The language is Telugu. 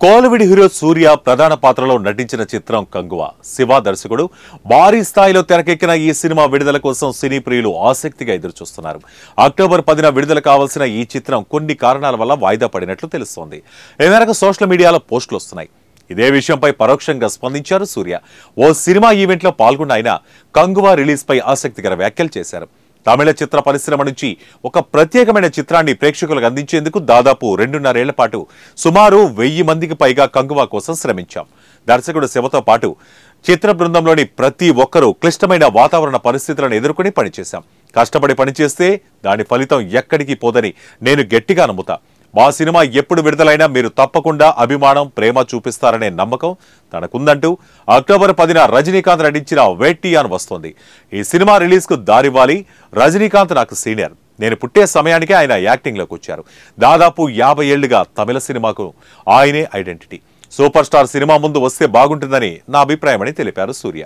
కోలీవుడ్ హీరో సూర్య ప్రధాన పాత్రలో నటించిన చిత్రం కంగువ. శివ దర్శకుడు. భారీ స్థాయిలో తెరకెక్కిన ఈ సినిమా విడుదల కోసం సినీ ప్రియులు ఆసక్తిగా ఎదురుచూస్తున్నారు. అక్టోబర్ 10న విడుదల కావాల్సిన ఈ చిత్రం కొన్ని కారణాల వల్ల వాయిదా పడినట్లు తెలుస్తోంది. ఈ మేరకు సోషల్ మీడియాలో పోస్టులు వస్తున్నాయి. ఇదే విషయంపై పరోక్షంగా స్పందించారు సూర్య. ఓ సినిమా ఈవెంట్లో పాల్గొన్న ఆయన కంగువ రిలీజ్ పై ఆసక్తికర వ్యాఖ్యలు చేశారు. తమిళ చిత్ర పరిశ్రమ నుంచి ఒక ప్రత్యేకమైన చిత్రాన్ని ప్రేక్షకులకు అందించేందుకు దాదాపు 2.5 ఏళ్ల పాటు సుమారు 1000 మందికి పైగా కంగువ కోసం శ్రమించాం. దర్శకుడు శివతో పాటు చిత్ర బృందంలోని ప్రతి ఒక్కరూ క్లిష్టమైన వాతావరణ పరిస్థితులను ఎదుర్కొని పనిచేశాం. కష్టపడి పనిచేస్తే దాని ఫలితం ఎక్కడికి పోదని నేను గట్టిగా నమ్ముతా. మా సినిమా ఎప్పుడు విడుదలైనా మీరు తప్పకుండా అభిమానం, ప్రేమ చూపిస్తారనే నమ్మకం తనకుందంటూ అక్టోబర్ 10న రజనీకాంత్ నటించిన వేట్టియాన్ వస్తోంది. ఈ సినిమా రిలీజ్కు దారివ్వాలి. రజనీకాంత్ నాకు సీనియర్. నేను పుట్టే సమయానికే ఆయన యాక్టింగ్లోకి వచ్చారు. దాదాపు 50 ఏళ్లుగా తమిళ సినిమాకు ఆయనే ఐడెంటిటీ. సూపర్ స్టార్ సినిమా ముందు వస్తే బాగుంటుందని నా అభిప్రాయమని తెలిపారు సూర్య.